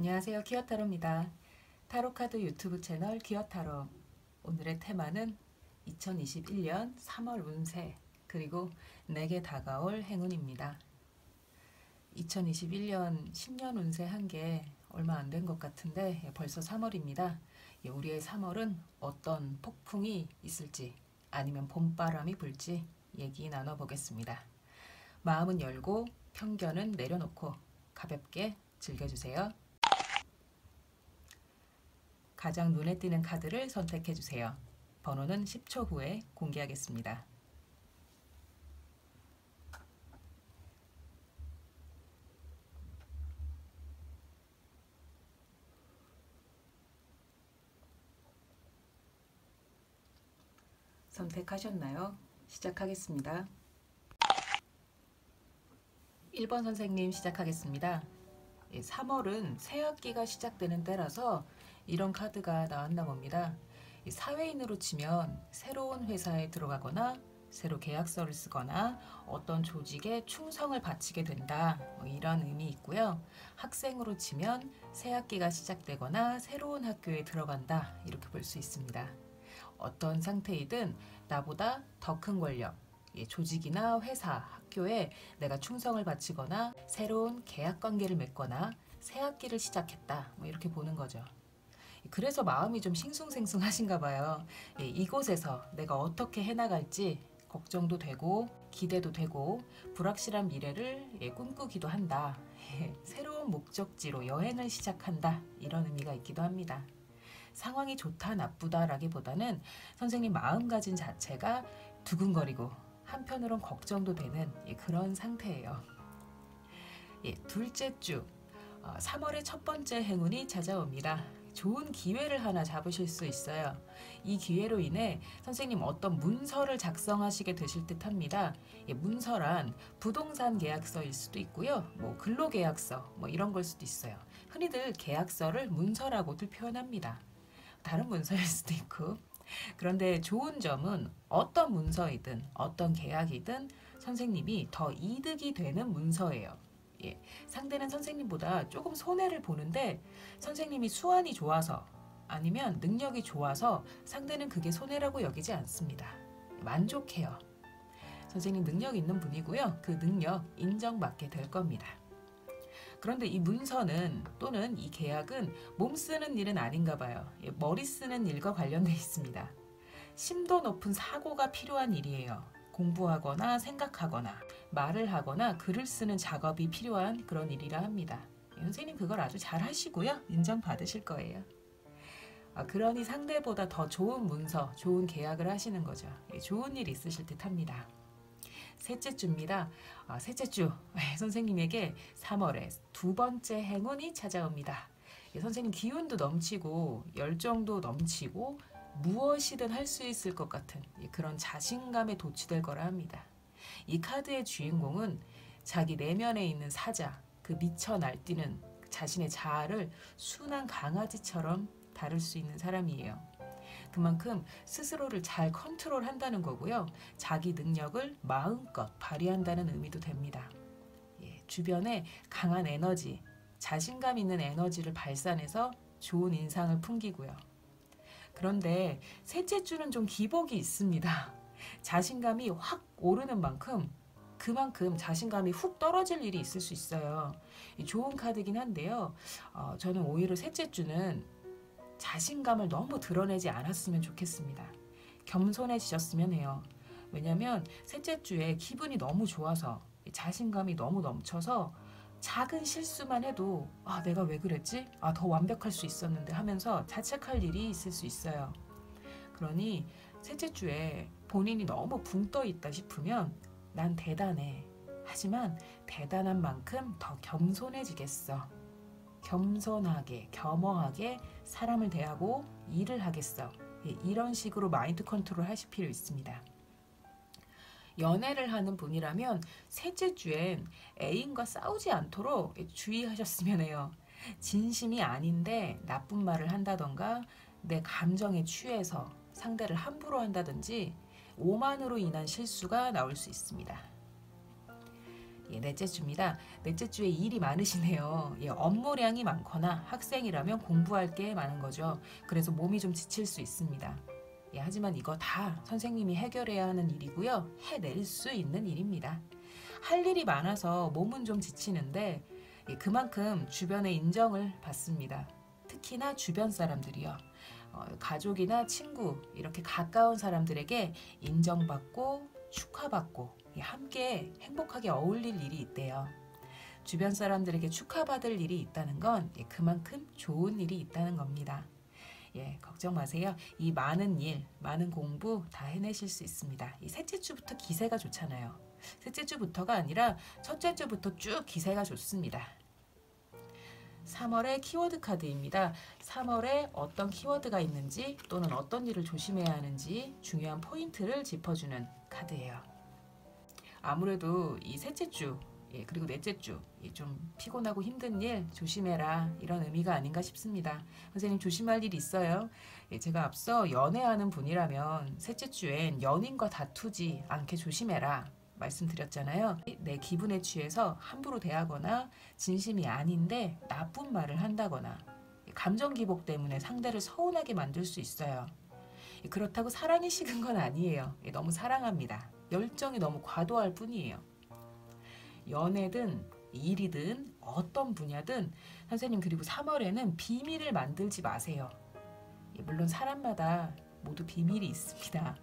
안녕하세요. 기어타로입니다. 타로카드 유튜브 채널 기어타로. 오늘의 테마는 2021년 3월 운세 그리고 내게 다가올 행운입니다. 2021년 10년 운세 한 게 얼마 안 된 것 같은데 벌써 3월입니다. 우리의 3월은 어떤 폭풍이 있을지 아니면 봄바람이 불지 얘기 나눠보겠습니다. 마음은 열고 편견은 내려놓고 가볍게 즐겨주세요. 가장 눈에 띄는 카드를 선택해주세요. 번호는 10초 후에 공개하겠습니다. 선택하셨나요? 시작하겠습니다. 1번 선생님 시작하겠습니다. 3월은 새학기가 시작되는 때라서 이런 카드가 나왔나 봅니다. 사회인으로 치면 새로운 회사에 들어가거나 새로 계약서를 쓰거나 어떤 조직에 충성을 바치게 된다, 이런 의미 있고요. 학생으로 치면 새학기가 시작되거나 새로운 학교에 들어간다, 이렇게 볼 수 있습니다. 어떤 상태이든 나보다 더 큰 권력, 조직이나 회사, 학교에 내가 충성을 바치거나 새로운 계약 관계를 맺거나 새 학기를 시작했다, 이렇게 보는 거죠. 그래서 마음이 좀 싱숭생숭하신가 봐요. 이곳에서 내가 어떻게 해나갈지 걱정도 되고 기대도 되고 불확실한 미래를 꿈꾸기도 한다. 새로운 목적지로 여행을 시작한다, 이런 의미가 있기도 합니다. 상황이 좋다 나쁘다 라기보다는 선생님 마음가짐 자체가 두근거리고 한편으론 걱정도 되는 그런 상태예요. 둘째 주 3월의 첫 번째 행운이 찾아옵니다. 좋은 기회를 하나 잡으실 수 있어요. 이 기회로 인해 선생님 어떤 문서를 작성하시게 되실 듯 합니다. 문서란 부동산 계약서일 수도 있고요. 근로계약서 이런 걸 수도 있어요. 흔히들 계약서를 문서라고들 표현합니다. 다른 문서일 수도 있고. 그런데 좋은 점은 어떤 문서이든 어떤 계약이든 선생님이 더 이득이 되는 문서예요. 상대는 선생님보다 조금 손해를 보는데 선생님이 수완이 좋아서 아니면 능력이 좋아서 상대는 그게 손해라고 여기지 않습니다. 만족해요. 선생님 능력 있는 분이고요. 그 능력 인정받게 될 겁니다. 그런데 이 문서는 또는 이 계약은 몸 쓰는 일은 아닌가 봐요. 머리 쓰는 일과 관련돼 있습니다. 심도 높은 사고가 필요한 일이에요. 공부하거나 생각하거나 말을 하거나 글을 쓰는 작업이 필요한 그런 일이라 합니다. 선생님 그걸 아주 잘 하시고요. 인정받으실 거예요. 그러니 상대보다 더 좋은 문서, 좋은 계약을 하시는 거죠. 좋은 일 있으실 듯 합니다. 셋째 주입니다. 셋째 주 선생님에게 3월에 두 번째 행운이 찾아옵니다. 선생님 기운도 넘치고 열정도 넘치고 무엇이든 할 수 있을 것 같은 그런 자신감에 도취될 거라 합니다. 이 카드의 주인공은 자기 내면에 있는 사자, 그 미쳐 날뛰는 자신의 자아를 순한 강아지처럼 다룰 수 있는 사람이에요. 그만큼 스스로를 잘 컨트롤한다는 거고요. 자기 능력을 마음껏 발휘한다는 의미도 됩니다. 주변에 강한 에너지, 자신감 있는 에너지를 발산해서 좋은 인상을 풍기고요. 그런데 셋째 주는 좀 기복이 있습니다. 자신감이 확 오르는 만큼 그만큼 자신감이 훅 떨어질 일이 있을 수 있어요. 좋은 카드긴 한데요. 저는 오히려 셋째 주는 자신감을 너무 드러내지 않았으면 좋겠습니다. 겸손해지셨으면 해요. 왜냐하면 셋째 주에 기분이 너무 좋아서 자신감이 너무 넘쳐서 작은 실수만 해도 내가 왜 그랬지? 더 완벽할 수 있었는데 하면서 자책할 일이 있을 수 있어요. 그러니 셋째 주에 본인이 너무 붕 떠 있다 싶으면 난 대단해. 하지만 대단한 만큼 더 겸손해지겠어. 겸손하게, 겸허하게 사람을 대하고 일을 하겠어. 이런 식으로 마인드 컨트롤 하실 필요 있습니다. 연애를 하는 분이라면 셋째 주엔 애인과 싸우지 않도록 주의하셨으면 해요. 진심이 아닌데 나쁜 말을 한다던가 내 감정에 취해서 상대를 함부로 한다든지 오만으로 인한 실수가 나올 수 있습니다. 예, 넷째 주입니다. 넷째 주에 일이 많으시네요. 예, 업무량이 많거나 학생이라면 공부할 게 많은 거죠. 그래서 몸이 좀 지칠 수 있습니다. 예, 하지만 이거 다 선생님이 해결해야 하는 일이고요. 해낼 수 있는 일입니다. 할 일이 많아서 몸은 좀 지치는데 예, 그만큼 주변의 인정을 받습니다. 특히나 주변 사람들이요. 가족이나 친구 이렇게 가까운 사람들에게 인정받고 축하받고 함께 행복하게 어울릴 일이 있대요. 주변 사람들에게 축하받을 일이 있다는 건 그만큼 좋은 일이 있다는 겁니다. 예, 걱정 마세요. 이 많은 일, 많은 공부 다 해내실 수 있습니다. 이 셋째 주부터 기세가 좋잖아요. 셋째 주부터가 아니라 첫째 주부터 쭉 기세가 좋습니다. 3월의 키워드 카드입니다. 3월에 어떤 키워드가 있는지 또는 어떤 일을 조심해야 하는지 중요한 포인트를 짚어주는 카드예요. 아무래도 이 셋째 주 그리고 넷째 주 좀 피곤하고 힘든 일 조심해라 이런 의미가 아닌가 싶습니다. 선생님 조심할 일 있어요. 제가 앞서 연애하는 분이라면 셋째 주엔 연인과 다투지 않게 조심해라 말씀드렸잖아요. 내 기분에 취해서 함부로 대하거나 진심이 아닌데 나쁜 말을 한다거나 감정 기복 때문에 상대를 서운하게 만들 수 있어요. 그렇다고 사랑이 식은 건 아니에요. 너무 사랑합니다. 열정이 너무 과도할 뿐이에요. 연애든 일이든 어떤 분야든 선생님 그리고 3월에는 비밀을 만들지 마세요. 물론 사람마다 모두 비밀이 있습니다.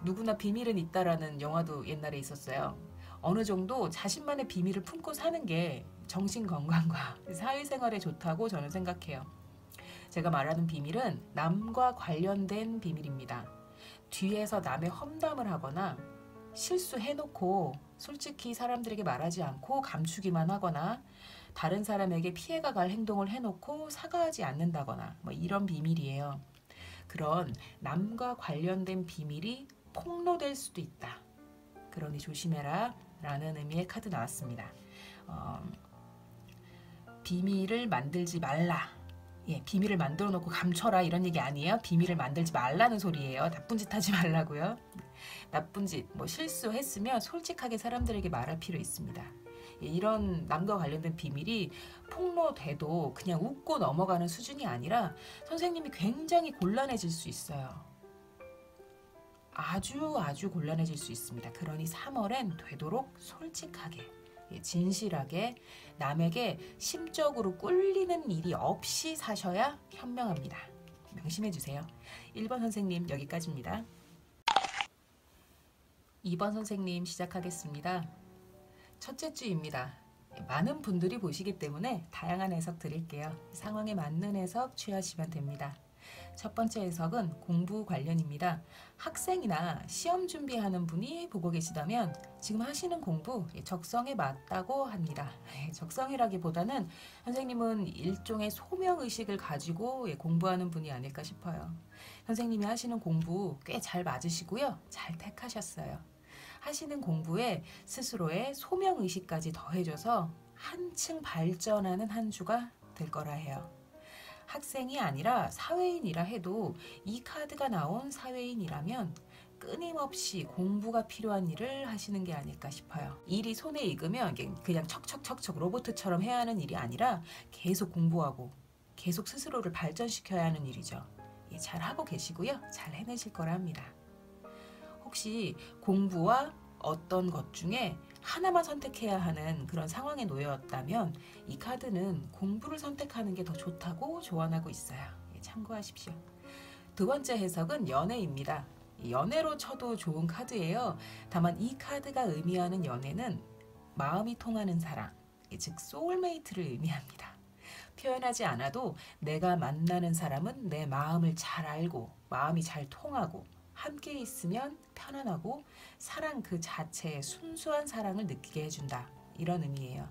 누구나 비밀은 있다라는 영화도 옛날에 있었어요. 어느 정도 자신만의 비밀을 품고 사는 게 정신 건강과 사회생활에 좋다고 저는 생각해요. 제가 말하는 비밀은 남과 관련된 비밀입니다. 뒤에서 남의 험담을 하거나 실수해놓고 솔직히 사람들에게 말하지 않고 감추기만 하거나 다른 사람에게 피해가 갈 행동을 해놓고 사과하지 않는다거나 이런 비밀이에요. 그런 남과 관련된 비밀이 폭로될 수도 있다. 그러니 조심해라 라는 의미의 카드 나왔습니다. 비밀을 만들지 말라. 비밀을 만들어 놓고 감춰라 이런 얘기 아니에요. 비밀을 만들지 말라는 소리예요. 나쁜 짓 하지 말라고요. 나쁜 짓, 실수했으면 솔직하게 사람들에게 말할 필요 있습니다. 이런 남과 관련된 비밀이 폭로돼도 그냥 웃고 넘어가는 수준이 아니라 선생님이 굉장히 곤란해질 수 있어요. 아주 곤란해질 수 있습니다. 그러니 3월엔 되도록 솔직하게 진실하게 남에게 심적으로 꿀리는 일이 없이 사셔야 현명합니다. 명심해 주세요. 1번 선생님 여기까지입니다. 2번 선생님 시작하겠습니다. 첫째 주입니다. 많은 분들이 보시기 때문에 다양한 해석 드릴게요. 상황에 맞는 해석 취하시면 됩니다. 첫 번째 해석은 공부 관련입니다. 학생이나 시험 준비하는 분이 보고 계시다면 지금 하시는 공부 적성에 맞다고 합니다. 적성이라기보다는 선생님은 일종의 소명의식을 가지고 공부하는 분이 아닐까 싶어요. 선생님이 하시는 공부 꽤 잘 맞으시고요. 잘 택하셨어요. 하시는 공부에 스스로의 소명의식까지 더해져서 한층 발전하는 한 주가 될 거라 해요. 학생이 아니라 사회인이라 해도 이 카드가 나온 사회인이라면 끊임없이 공부가 필요한 일을 하시는 게 아닐까 싶어요. 일이 손에 익으면 그냥 척척척척 로봇처럼 해야 하는 일이 아니라 계속 공부하고 계속 스스로를 발전시켜야 하는 일이죠. 잘 하고 계시고요. 잘 해내실 거라 합니다. 혹시 공부와 어떤 것 중에 하나만 선택해야 하는 그런 상황에 놓였다면 이 카드는 공부를 선택하는 게 더 좋다고 조언하고 있어요. 참고하십시오. 두 번째 해석은 연애입니다. 연애로 쳐도 좋은 카드예요. 다만 이 카드가 의미하는 연애는 마음이 통하는 사랑, 즉 소울메이트를 의미합니다. 표현하지 않아도 내가 만나는 사람은 내 마음을 잘 알고 마음이 잘 통하고 함께 있으면 편안하고 사랑 그 자체의 순수한 사랑을 느끼게 해준다. 이런 의미예요.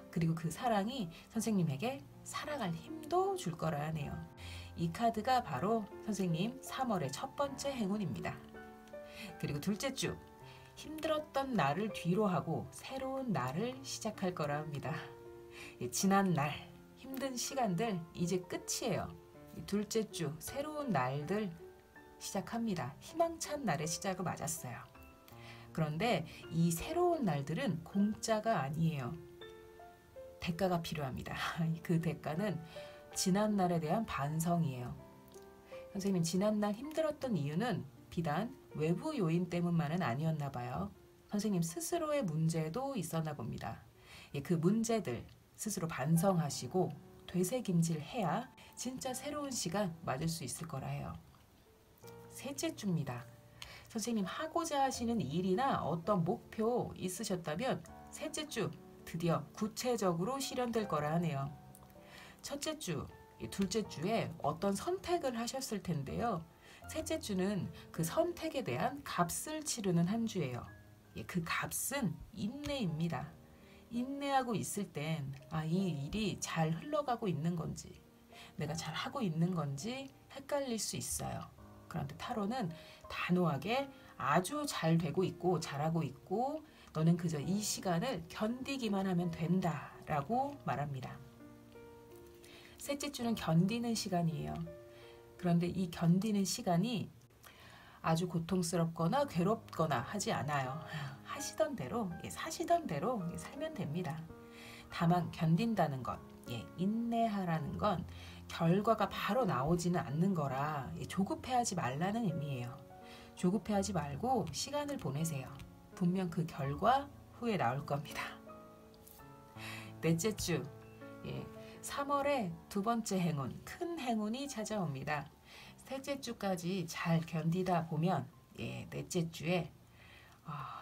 그리고 그 사랑이 선생님에게 살아갈 힘도 줄 거라 하네요. 이 카드가 바로 선생님 3월의 첫 번째 행운입니다. 그리고 둘째 주, 힘들었던 날을 뒤로 하고 새로운 날을 시작할 거라 합니다. 지난 날, 힘든 시간들 이제 끝이에요. 둘째 주, 새로운 날들 시작합니다. 희망찬 날의 시작을 맞았어요. 그런데 이 새로운 날들은 공짜가 아니에요. 대가가 필요합니다. 그 대가는 지난날에 대한 반성이에요. 선생님, 지난날 힘들었던 이유는 비단 외부 요인 때문만은 아니었나 봐요. 선생님 스스로의 문제도 있었나 봅니다. 그 문제들 스스로 반성하시고 되새김질해야 진짜 새로운 시간 맞을 수 있을 거라 해요. 셋째 주입니다. 선생님 하고자 하시는 일이나 어떤 목표 있으셨다면 셋째 주 드디어 구체적으로 실현될 거라 하네요. 첫째 주, 둘째 주에 어떤 선택을 하셨을 텐데요. 셋째 주는 그 선택에 대한 값을 치르는 한 주예요. 그 값은 인내입니다. 인내하고 있을 땐 이 일이 잘 흘러가고 있는 건지 내가 잘 하고 있는 건지 헷갈릴 수 있어요. 그런데 타로는 단호하게 아주 잘 되고 있고 잘하고 있고 너는 그저 이 시간을 견디기만 하면 된다 라고 말합니다. 셋째 주는 견디는 시간이에요. 그런데 이 견디는 시간이 아주 고통스럽거나 괴롭거나 하지 않아요. 하시던 대로 사시던 대로 살면 됩니다. 다만 견딘다는 것, 인내하라는 건 결과가 바로 나오지는 않는 거라 조급해하지 말라는 의미예요. 조급해하지 말고 시간을 보내세요. 분명 그 결과 후에 나올 겁니다. 넷째 주, 3월의 두 번째 행운, 큰 행운이 찾아옵니다. 셋째 주까지 잘 견디다 보면 넷째 주에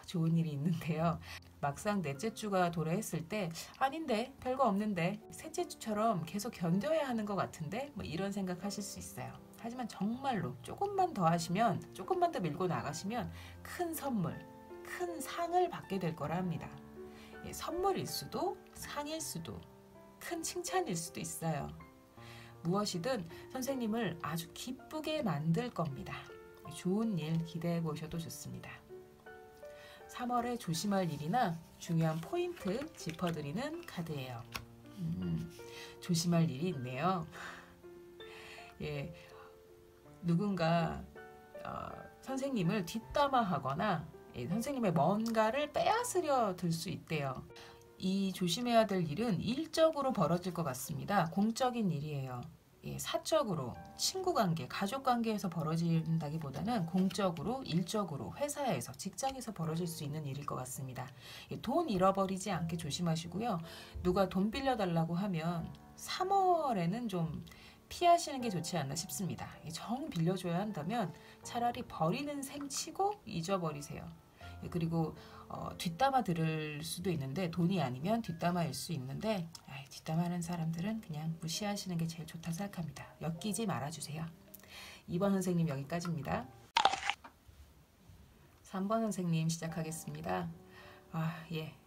좋은 일이 있는데요. 막상 넷째 주가 도래했을 때 아닌데 별거 없는데 셋째 주처럼 계속 견뎌야 하는 것 같은데 이런 생각하실 수 있어요. 하지만 정말로 조금만 더 하시면 조금만 더 밀고 나가시면 큰 선물, 큰 상을 받게 될 거라 합니다. 선물일 수도 상일 수도 큰 칭찬일 수도 있어요. 무엇이든 선생님을 아주 기쁘게 만들 겁니다. 좋은 일 기대해 보셔도 좋습니다. 3월에 조심할 일이나 중요한 포인트 짚어드리는 카드예요. 조심할 일이 있네요. 누군가 선생님을 뒷담화하거나 선생님의 뭔가를 빼앗으려 들 수 있대요. 이 조심해야 될 일은 일적으로 벌어질 것 같습니다. 공적인 일이에요. 사적으로, 친구관계, 가족관계에서 벌어진다기보다는 공적으로, 일적으로, 회사에서, 직장에서 벌어질 수 있는 일일 것 같습니다. 돈 잃어버리지 않게 조심하시고요. 누가 돈 빌려달라고 하면 3월에는 좀 피하시는 게 좋지 않나 싶습니다. 정 빌려줘야 한다면 차라리 버리는 셈 치고 잊어버리세요. 그리고 뒷담화 들을 수도 있는데 돈이 아니면 뒷담화일 수 있는데 뒷담화하는 사람들은 그냥 무시하시는 게 제일 좋다 생각합니다. 엮이지 말아주세요. 2번 선생님 여기까지입니다. 3번 선생님 시작하겠습니다.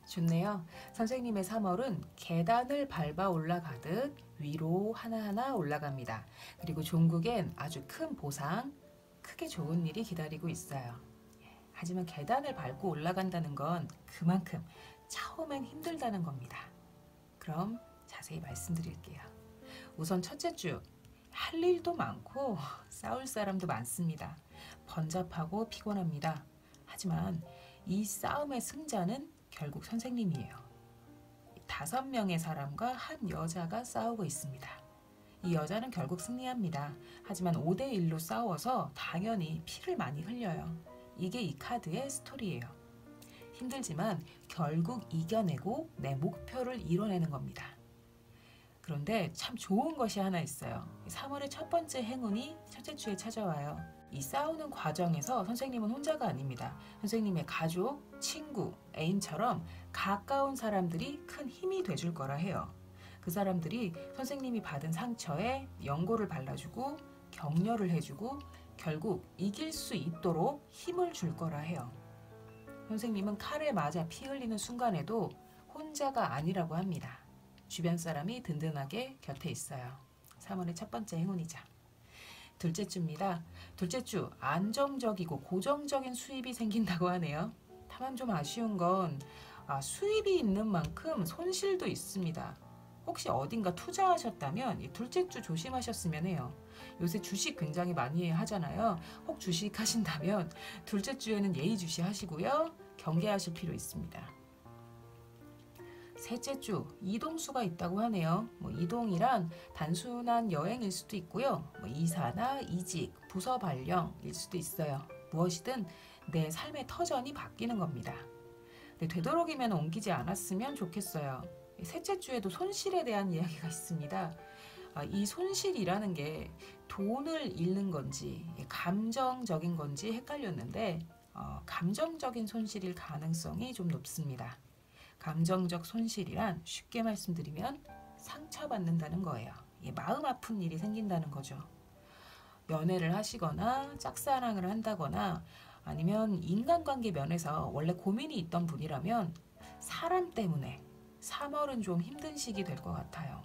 좋네요. 선생님의 3월은 계단을 밟아 올라가듯 위로 하나하나 올라갑니다. 그리고 종국엔 아주 큰 보상, 크게 좋은 일이 기다리고 있어요. 하지만 계단을 밟고 올라간다는 건 그만큼 처음엔 힘들다는 겁니다. 그럼 자세히 말씀드릴게요. 우선 첫째 주, 할 일도 많고 싸울 사람도 많습니다. 번잡하고 피곤합니다. 하지만 이 싸움의 승자는 결국 선생님이에요. 5명의 사람과 한 여자가 싸우고 있습니다. 이 여자는 결국 승리합니다. 하지만 5대1로 싸워서 당연히 피를 많이 흘려요. 이게 이 카드의 스토리예요. 힘들지만 결국 이겨내고 내 목표를 이뤄내는 겁니다. 그런데 참 좋은 것이 하나 있어요. 3월의 첫 번째 행운이 첫째 주에 찾아와요. 이 싸우는 과정에서 선생님은 혼자가 아닙니다. 선생님의 가족, 친구, 애인처럼 가까운 사람들이 큰 힘이 돼줄 거라 해요. 그 사람들이 선생님이 받은 상처에 연고를 발라주고 격려를 해주고 결국 이길 수 있도록 힘을 줄 거라 해요. 선생님은 칼에 맞아 피 흘리는 순간에도 혼자가 아니라고 합니다. 주변 사람이 든든하게 곁에 있어요. 3월의 첫 번째 행운이죠. 둘째 주입니다. 둘째 주 안정적이고 고정적인 수입이 생긴다고 하네요. 다만 좀 아쉬운 건 수입이 있는 만큼 손실도 있습니다. 혹시 어딘가 투자하셨다면 이 둘째 주 조심하셨으면 해요. 요새 주식 굉장히 많이 하잖아요. 혹 주식 하신다면 둘째 주에는 예의주시 하시고요. 경계하실 필요 있습니다. 셋째 주, 이동수가 있다고 하네요. 이동이란 단순한 여행일 수도 있고요. 이사나 이직, 부서 발령일 수도 있어요. 무엇이든 내 삶의 터전이 바뀌는 겁니다. 되도록이면 옮기지 않았으면 좋겠어요. 셋째 주에도 손실에 대한 이야기가 있습니다. 이 손실이라는 게 돈을 잃는 건지 감정적인 건지 헷갈렸는데 감정적인 손실일 가능성이 좀 높습니다. 감정적 손실이란 쉽게 말씀드리면 상처받는다는 거예요. 마음 아픈 일이 생긴다는 거죠. 연애를 하시거나 짝사랑을 한다거나 아니면 인간관계 면에서 원래 고민이 있던 분이라면 사람 때문에 3월은 좀 힘든 시기 될 것 같아요.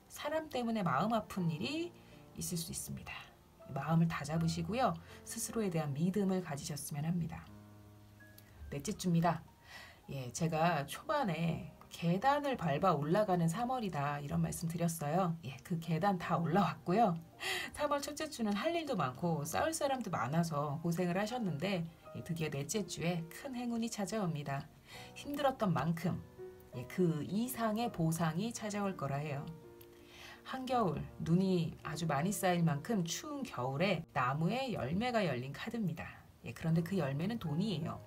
사람 때문에 마음 아픈 일이 있을 수 있습니다. 마음을 다잡으시고요. 스스로에 대한 믿음을 가지셨으면 합니다. 넷째 주입니다. 제가 초반에 계단을 밟아 올라가는 3월이다 이런 말씀 드렸어요. 그 계단 다 올라왔고요. 3월 첫째 주는 할 일도 많고 싸울 사람도 많아서 고생을 하셨는데 드디어 넷째 주에 큰 행운이 찾아옵니다. 힘들었던 만큼 그 이상의 보상이 찾아올 거라 해요. 한겨울 눈이 아주 많이 쌓일 만큼 추운 겨울에 나무에 열매가 열린 카드입니다. 그런데 그 열매는 돈이에요.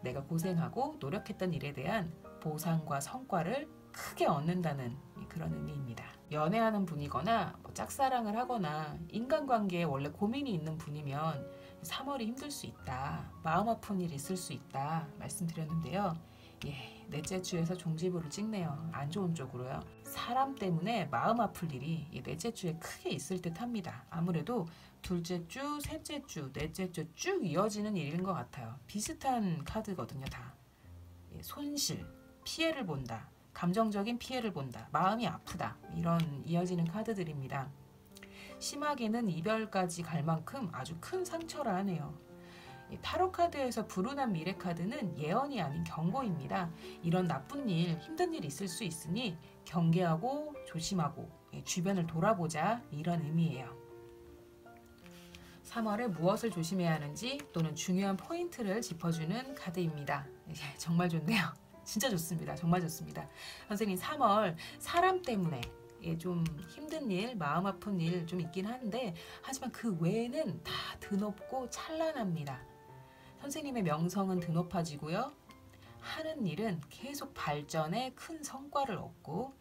내가 고생하고 노력했던 일에 대한 보상과 성과를 크게 얻는다는 그런 의미입니다. 연애하는 분이거나 짝사랑을 하거나 인간관계에 원래 고민이 있는 분이면 3월이 힘들 수 있다. 마음 아픈 일 있을 수 있다. 말씀드렸는데요. 넷째 주에서 종지부를 찍네요. 안 좋은 쪽으로요. 사람 때문에 마음 아플 일이 넷째 주에 크게 있을 듯 합니다. 아무래도 둘째 주, 셋째 주, 넷째 주 쭉 이어지는 일인 것 같아요. 비슷한 카드거든요, 다. 손실, 피해를 본다. 감정적인 피해를 본다. 마음이 아프다. 이런 이어지는 카드들입니다. 심하게는 이별까지 갈 만큼 아주 큰 상처라 하네요. 타로 카드에서 불운한 미래 카드는 예언이 아닌 경고입니다. 이런 나쁜 일, 힘든 일 있을 수 있으니 경계하고 조심하고 주변을 돌아보자 이런 의미예요. 3월에 무엇을 조심해야 하는지 또는 중요한 포인트를 짚어주는 카드입니다. 정말 좋네요. 진짜 좋습니다. 정말 좋습니다. 선생님 3월 사람 때문에 좀 힘든 일, 마음 아픈 일 좀 있긴 한데 하지만 그 외에는 다 드높고 찬란합니다. 선생님의 명성은 드높아지고요. 하는 일은 계속 발전에 큰 성과를 얻고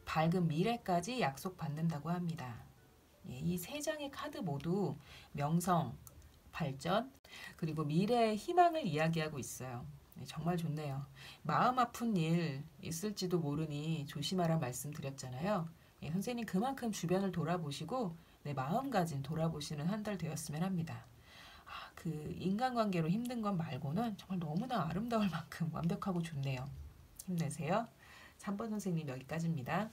밝은 미래까지 약속받는다고 합니다. 이 세 장의 카드 모두 명성, 발전, 그리고 미래의 희망을 이야기하고 있어요. 정말 좋네요. 마음 아픈 일 있을지도 모르니 조심하라 말씀드렸잖아요. 선생님 그만큼 주변을 돌아보시고 내 마음가짐 돌아보시는 한 달 되었으면 합니다. 그 인간관계로 힘든 건 말고는 정말 너무나 아름다울 만큼 완벽하고 좋네요. 힘내세요. 3번 선생님 여기까지입니다.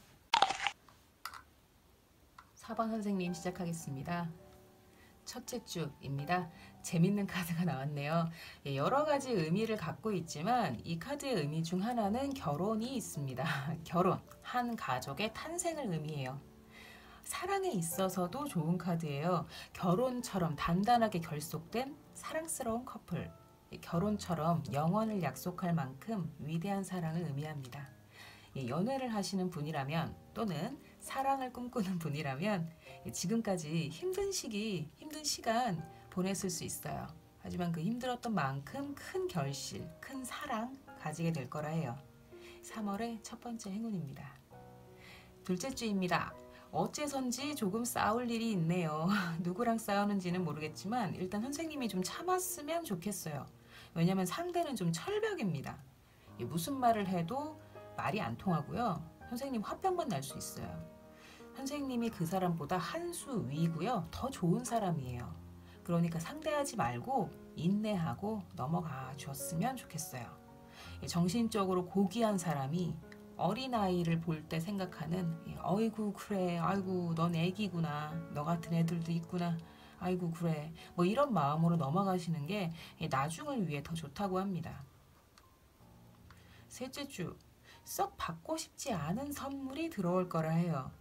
4번 선생님 시작하겠습니다. 첫째 주입니다. 재밌는 카드가 나왔네요. 여러 가지 의미를 갖고 있지만 이 카드의 의미 중 하나는 결혼이 있습니다. 결혼, 한 가족의 탄생을 의미해요. 사랑에 있어서도 좋은 카드예요. 결혼처럼 단단하게 결속된 사랑스러운 커플. 결혼처럼 영원을 약속할 만큼 위대한 사랑을 의미합니다. 연애를 하시는 분이라면 또는 사랑을 꿈꾸는 분이라면 지금까지 힘든 시기, 힘든 시간 보냈을 수 있어요. 하지만 그 힘들었던 만큼 큰 결실, 큰 사랑 가지게 될 거라 해요. 3월의 첫 번째 행운입니다. 둘째 주입니다. 어째선지 조금 싸울 일이 있네요. 누구랑 싸우는지는 모르겠지만 일단 선생님이 좀 참았으면 좋겠어요. 왜냐하면 상대는 좀 철벽입니다. 무슨 말을 해도 말이 안 통하고요. 선생님 화병만 날 수 있어요. 선생님이 그 사람보다 한 수 위고요. 더 좋은 사람이에요. 그러니까 상대하지 말고 인내하고 넘어가 줬으면 좋겠어요. 정신적으로 고귀한 사람이 어린아이를 볼 때 생각하는 어이구 그래 아이고 넌 애기구나 너 같은 애들도 있구나 아이고 그래 뭐 이런 마음으로 넘어가시는 게 나중을 위해 더 좋다고 합니다. 셋째 주 썩 받고 싶지 않은 선물이 들어올 거라 해요.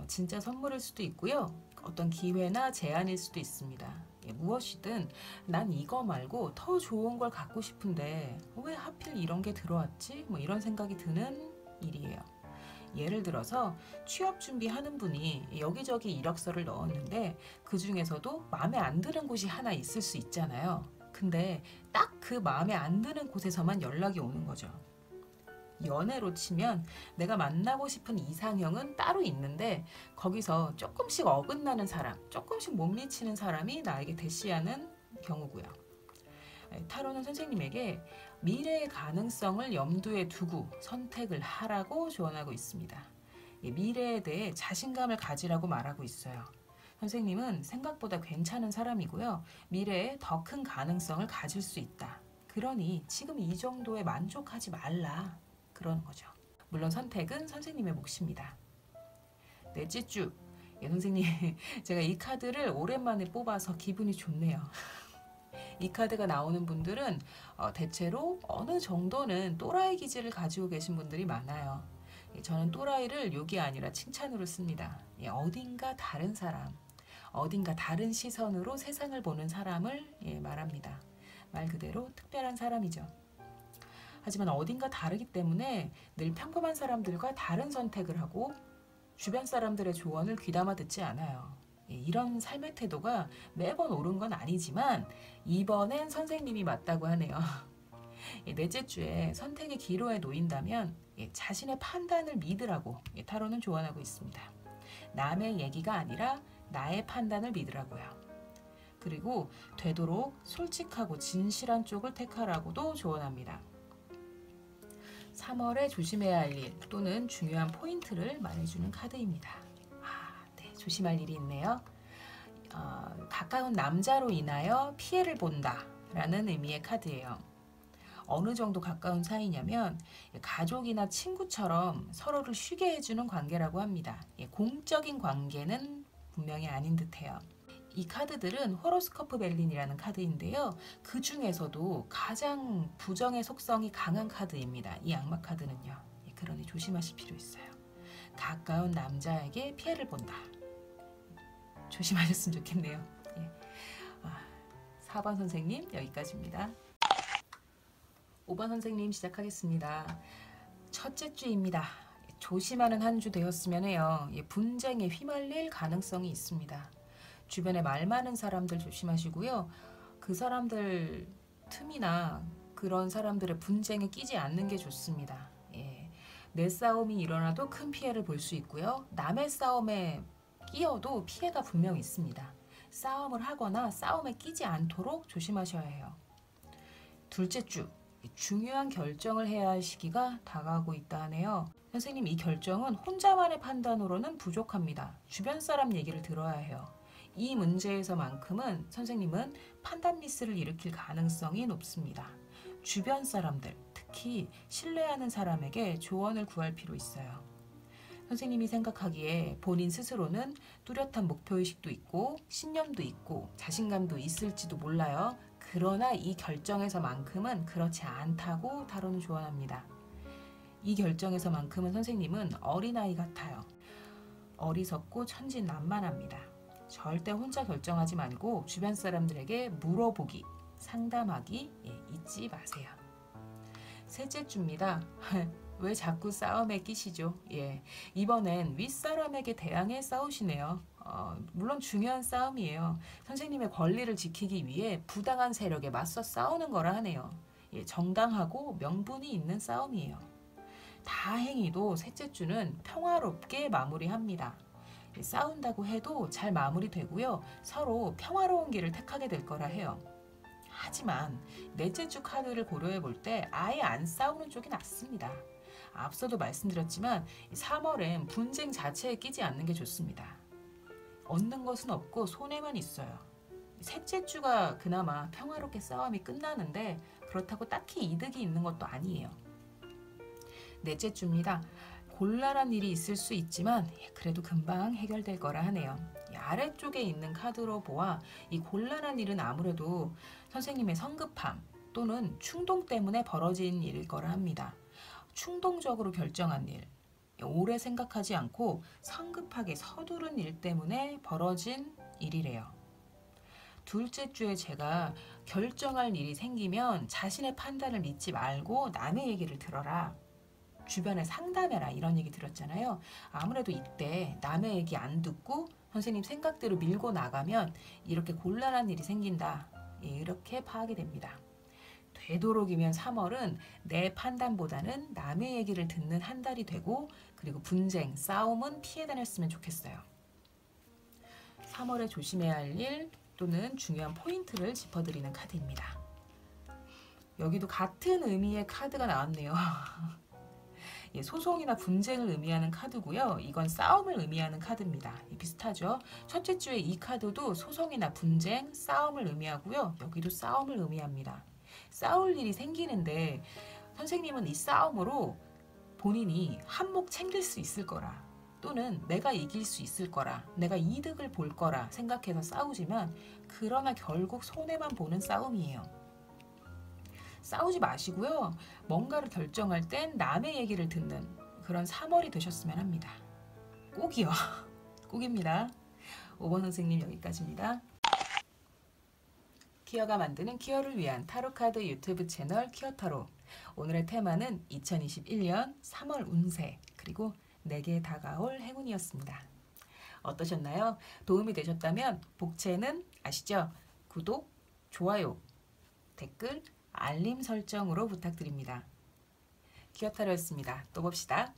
진짜 선물일 수도 있고요. 어떤 기회나 제안일 수도 있습니다. 무엇이든 난 이거 말고 더 좋은 걸 갖고 싶은데 왜 하필 이런 게 들어왔지? 뭐 이런 생각이 드는 일이에요. 예를 들어서 취업 준비하는 분이 여기저기 이력서를 넣었는데 그 중에서도 마음에 안 드는 곳이 하나 있을 수 있잖아요. 근데 딱 그 마음에 안 드는 곳에서만 연락이 오는 거죠. 연애로 치면 내가 만나고 싶은 이상형은 따로 있는데 거기서 조금씩 어긋나는 사람, 조금씩 못 미치는 사람이 나에게 대시하는 경우고요. 타로는 선생님에게 미래의 가능성을 염두에 두고 선택을 하라고 조언하고 있습니다. 미래에 대해 자신감을 가지라고 말하고 있어요. 선생님은 생각보다 괜찮은 사람이고요. 미래에 더 큰 가능성을 가질 수 있다. 그러니 지금 이 정도에 만족하지 말라. 그러는 거죠. 물론 선택은 선생님의 몫입니다. 넷째 주, 선생님 제가 이 카드를 오랜만에 뽑아서 기분이 좋네요. 이 카드가 나오는 분들은 대체로 어느 정도는 또라이 기질을 가지고 계신 분들이 많아요. 저는 또라이를 욕이 아니라 칭찬으로 씁니다. 어딘가 다른 사람, 어딘가 다른 시선으로 세상을 보는 사람을 말합니다. 말 그대로 특별한 사람이죠. 하지만 어딘가 다르기 때문에 늘 평범한 사람들과 다른 선택을 하고 주변 사람들의 조언을 귀담아 듣지 않아요. 이런 삶의 태도가 매번 옳은 건 아니지만 이번엔 선생님이 맞다고 하네요. 넷째 주에 선택의 기로에 놓인다면 자신의 판단을 믿으라고 타로는 조언하고 있습니다. 남의 얘기가 아니라 나의 판단을 믿으라고요. 그리고 되도록 솔직하고 진실한 쪽을 택하라고도 조언합니다. 3월에 조심해야 할 일 또는 중요한 포인트를 말해주는 카드입니다. 네, 조심할 일이 있네요. 가까운 남자로 인하여 피해를 본다 라는 의미의 카드예요. 어느 정도 가까운 사이냐면 가족이나 친구처럼 서로를 쉬게 해주는 관계라고 합니다. 공적인 관계는 분명히 아닌 듯해요. 이 카드들은 호로스코프 벨린이라는 카드인데요. 그 중에서도 가장 부정의 속성이 강한 카드입니다. 이 악마 카드는요. 그러니 조심하실 필요 있어요. 가까운 남자에게 피해를 본다. 조심하셨으면 좋겠네요. 4번 선생님 여기까지입니다. 5번 선생님 시작하겠습니다. 첫째 주입니다. 조심하는 한 주 되었으면 해요. 분쟁에 휘말릴 가능성이 있습니다. 주변에 말 많은 사람들 조심하시고요. 그 사람들 틈이나 그런 사람들의 분쟁에 끼지 않는 게 좋습니다. 내 싸움이 일어나도 큰 피해를 볼 수 있고요. 남의 싸움에 끼어도 피해가 분명히 있습니다. 싸움을 하거나 싸움에 끼지 않도록 조심하셔야 해요. 둘째 주, 중요한 결정을 해야 할 시기가 다가오고 있다 하네요. 선생님, 이 결정은 혼자만의 판단으로는 부족합니다. 주변 사람 얘기를 들어야 해요. 이 문제에서만큼은 선생님은 판단 미스를 일으킬 가능성이 높습니다. 주변 사람들, 특히 신뢰하는 사람에게 조언을 구할 필요 있어요. 선생님이 생각하기에 본인 스스로는 뚜렷한 목표의식도 있고 신념도 있고 자신감도 있을지도 몰라요. 그러나 이 결정에서만큼은 그렇지 않다고 타로는 조언합니다. 이 결정에서만큼은 선생님은 어린아이 같아요. 어리석고 천진난만합니다. 절대 혼자 결정하지 말고 주변 사람들에게 물어보기, 상담하기 잊지 마세요. 셋째 주입니다. 왜 자꾸 싸움에 끼시죠? 이번엔 윗사람에게 대항해 싸우시네요. 물론 중요한 싸움이에요. 선생님의 권리를 지키기 위해 부당한 세력에 맞서 싸우는 거라 하네요. 정당하고 명분이 있는 싸움이에요. 다행히도 셋째 주는 평화롭게 마무리합니다. 싸운다고 해도 잘 마무리되고요. 서로 평화로운 길을 택하게 될 거라 해요. 하지만 넷째 주 카드를 고려해 볼 때 아예 안 싸우는 쪽이 낫습니다. 앞서도 말씀드렸지만 3월엔 분쟁 자체에 끼지 않는 게 좋습니다. 얻는 것은 없고 손해만 있어요. 셋째 주가 그나마 평화롭게 싸움이 끝나는데 그렇다고 딱히 이득이 있는 것도 아니에요. 넷째 주입니다. 곤란한 일이 있을 수 있지만 그래도 금방 해결될 거라 하네요. 아래쪽에 있는 카드로 보아 이 곤란한 일은 아무래도 선생님의 성급함 또는 충동 때문에 벌어진 일일 거라 합니다. 충동적으로 결정한 일, 오래 생각하지 않고 성급하게 서두른 일 때문에 벌어진 일이래요. 둘째 주에 제가 결정할 일이 생기면 자신의 판단을 믿지 말고 남의 얘기를 들어라. 주변에 상담해라. 이런 얘기 들었잖아요. 아무래도 이때 남의 얘기 안 듣고 선생님 생각대로 밀고 나가면 이렇게 곤란한 일이 생긴다. 이렇게 파악이 됩니다. 되도록이면 3월은 내 판단보다는 남의 얘기를 듣는 한 달이 되고 그리고 분쟁, 싸움은 피해 다녔으면 좋겠어요. 3월에 조심해야 할 일 또는 중요한 포인트를 짚어드리는 카드입니다. 여기도 같은 의미의 카드가 나왔네요. 예, 소송이나 분쟁을 의미하는 카드고요. 이건 싸움을 의미하는 카드입니다. 비슷하죠? 첫째 주에 이 카드도 소송이나 분쟁, 싸움을 의미하고요. 여기도 싸움을 의미합니다. 싸울 일이 생기는데 선생님은 이 싸움으로 본인이 한몫 챙길 수 있을 거라 또는 내가 이길 수 있을 거라 내가 이득을 볼 거라 생각해서 싸우지만 그러나 결국 손해만 보는 싸움이에요. 싸우지 마시고요. 뭔가를 결정할 땐 남의 얘기를 듣는 그런 3월이 되셨으면 합니다. 꼭이요. 꼭입니다. 5번 선생님 여기까지입니다. 퀴어가 만드는 퀴어를 위한 타로카드 유튜브 채널 퀴어타로. 오늘의 테마는 2021년 3월 운세 그리고 내게 다가올 행운이었습니다. 어떠셨나요? 도움이 되셨다면 복채는 아시죠? 구독, 좋아요, 댓글, 알림 설정으로 부탁드립니다. 퀴어타로였습니다. 또 봅시다.